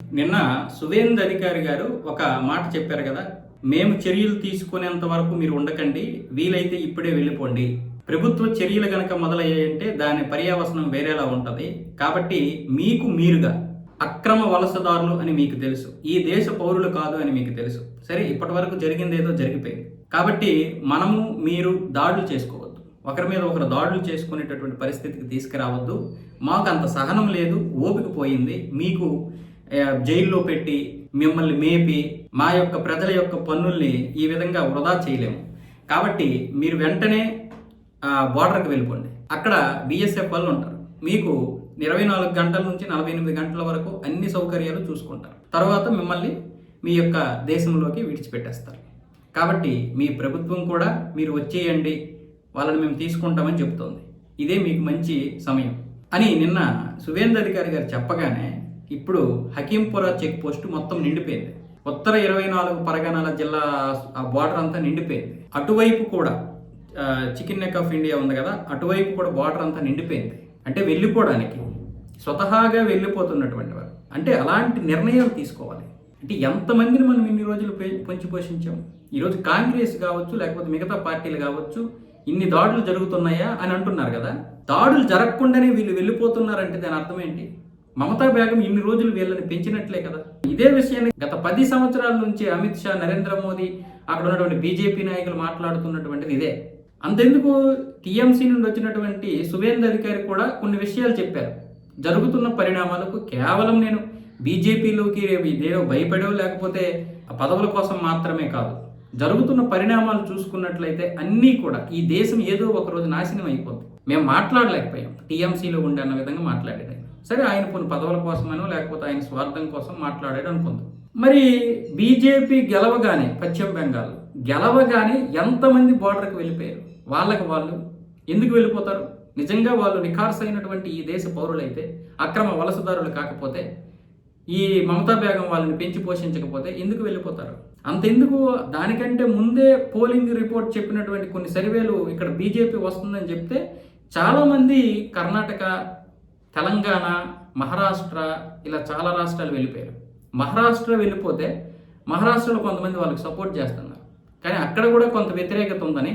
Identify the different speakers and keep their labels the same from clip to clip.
Speaker 1: నిన్న సువేంద్ అధికారి గారు ఒక మాట చెప్పారు కదా, మేము చర్యలు తీసుకునేంత వరకు మీరు ఉండకండి, వీలైతే ఇప్పుడే వెళ్ళిపోండి. ప్రభుత్వ చర్యలు గనక మొదలయ్యాయంటే దాని పర్యావసనం వేరేలా ఉంటుంది. కాబట్టి మీకు మీరుగా అక్రమ వలసదారులు అని మీకు తెలుసు, ఈ దేశ పౌరులు కాదు అని మీకు తెలుసు. సరే, ఇప్పటి వరకు జరిగింది ఏదో జరిగిపోయింది. కాబట్టి మనము మీరు దాడులు చేసుకోవద్దు, ఒకరి మీద ఒకరు దాడులు చేసుకునేటటువంటి పరిస్థితికి తీసుకురావద్దు. మాకు అంత సహనం లేదు, ఓపిక పోయింది. మీకు జైల్లో పెట్టి మిమ్మల్ని మేపి మా యొక్క ప్రజల యొక్క పన్నుల్ని ఈ విధంగా వృధా చేయలేము. కాబట్టి మీరు వెంటనే బార్డర్కి వెళ్ళిపోండి. అక్కడ బిఎస్ఎఫ్ వాళ్ళు ఉంటారు, మీకు 24 గంటల నుంచి 48 గంటల వరకు అన్ని సౌకర్యాలు చూసుకుంటారు. తర్వాత మిమ్మల్ని మీ యొక్క దేశంలోకి విడిచిపెట్టేస్తారు. కాబట్టి మీ ప్రభుత్వం కూడా మీరు వచ్చేయండి, వాళ్ళని మేము తీసుకుంటామని చెప్తోంది. ఇదే మీకు మంచి సమయం అని నిన్న సువేంద్ అధికారి గారు చెప్పగానే ఇప్పుడు హకీంపురా చెక్ పోస్ట్ మొత్తం నిండిపోయింది. ఉత్తర 24 పరగణాల జిల్లా బార్డర్ అంతా నిండిపోయింది. అటువైపు కూడా చికెన్ నెక్ ఆఫ్ ఇండియా ఉంది కదా, అటువైపు కూడా బార్డర్ అంతా నిండిపోయింది. అంటే వెళ్ళిపోవడానికి స్వతహాగా వెళ్ళిపోతున్నటువంటి వారు. అంటే అలాంటి నిర్ణయాలు తీసుకోవాలి. అంటే ఎంతమందిని మనం ఇన్ని రోజులు పొంచి పోషించాం. ఈరోజు కాంగ్రెస్ కావచ్చు, లేకపోతే మిగతా పార్టీలు కావచ్చు, ఇన్ని దాడులు జరుగుతున్నాయా అని అంటున్నారు కదా. దాడులు జరగకుండానే వీళ్ళు వెళ్ళిపోతున్నారంటే దాని అర్థం ఏంటి? మమతా బేగం ఇన్ని రోజులు వీళ్ళని పెంచినట్లే కదా. ఇదే విషయాన్ని గత 10 సంవత్సరాల నుంచి అమిత్ షా, నరేంద్ర మోదీ, అక్కడ ఉన్నటువంటి బీజేపీ నాయకులు మాట్లాడుతున్నటువంటిది ఇదే. అంతెందుకు, టీఎంసీ నుండి వచ్చినటువంటి సువేంద్ అధికారి కూడా కొన్ని విషయాలు చెప్పారు. జరుగుతున్న పరిణామాలకు కేవలం నేను బీజేపీలోకి ఇదేదో భయపడో లేకపోతే పదవుల కోసం మాత్రమే కాదు, జరుగుతున్న పరిణామాలు చూసుకున్నట్లయితే అన్నీ కూడా ఈ దేశం ఏదో ఒక రోజు నాశనం అయిపోతుంది. మేము మాట్లాడలేకపోయాం, టీఎంసీలో ఉండే అన్న విధంగా మాట్లాడాడు. సరే, ఆయన కొన్ని పదవుల కోసమనో లేకపోతే ఆయన స్వార్థం కోసం మాట్లాడాడు అనుకుందాం. మరి బీజేపీ గెలవగానే, పశ్చిమ బెంగాల్ గెలవగానే ఎంతమంది బార్డర్కి వెళ్ళిపోయారు? వాళ్ళకి వాళ్ళు ఎందుకు వెళ్ళిపోతారు? నిజంగా వాళ్ళు నిఖార్స్ అయినటువంటి ఈ దేశ పౌరులైతే, అక్రమ వలసదారులు కాకపోతే, ఈ మమతా బేగం వాళ్ళని పెంచి పోషించకపోతే ఎందుకు వెళ్ళిపోతారు? అంతెందుకు, దానికంటే ముందే పోలింగ్ రిపోర్ట్ చెప్పినటువంటి కొన్ని సర్వేలు ఇక్కడ బీజేపీ వస్తుందని చెప్తే చాలామంది కర్ణాటక, తెలంగాణ, మహారాష్ట్ర ఇలా చాలా రాష్ట్రాలు వెళ్ళిపోయారు. మహారాష్ట్ర వెళ్ళిపోతే మహారాష్ట్రలో కొంతమంది వాళ్ళకి సపోర్ట్ చేస్తున్నారు, కానీ అక్కడ కూడా కొంత వ్యతిరేకత ఉందని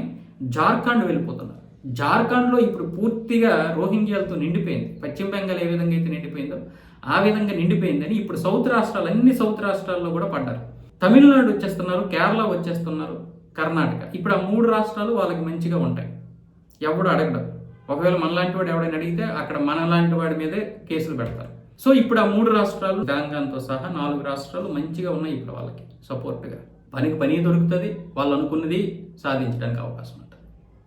Speaker 1: జార్ఖండ్ వెళ్ళిపోతున్నారు. జార్ఖండ్లో ఇప్పుడు పూర్తిగా రోహింగ్యాలతో నిండిపోయింది. పశ్చిమ బెంగాల్ ఏ విధంగా అయితే నిండిపోయిందో ఆ విధంగా నిండిపోయిందని ఇప్పుడు సౌత్ రాష్ట్రాలు, అన్ని సౌత్ రాష్ట్రాల్లో కూడా పడ్డారు. తమిళనాడు వచ్చేస్తున్నారు, కేరళ వచ్చేస్తున్నారు, కర్ణాటక. ఇప్పుడు ఆ 3 రాష్ట్రాలు వాళ్ళకి మంచిగా ఉంటాయి, ఎవడు అడగడం. ఒకవేళ మనలాంటి వాడు ఎవడైనా అడిగితే అక్కడ మనలాంటి వాడి మీదే కేసులు పెడతారు. సో ఇప్పుడు ఆ 3 రాష్ట్రాలు, తెలంగాణతో సహా 4 రాష్ట్రాలు మంచిగా ఉన్నాయి ఇప్పుడు వాళ్ళకి సపోర్ట్గా. పని దొరుకుతుంది, వాళ్ళు అనుకున్నది సాధించడానికి అవకాశం.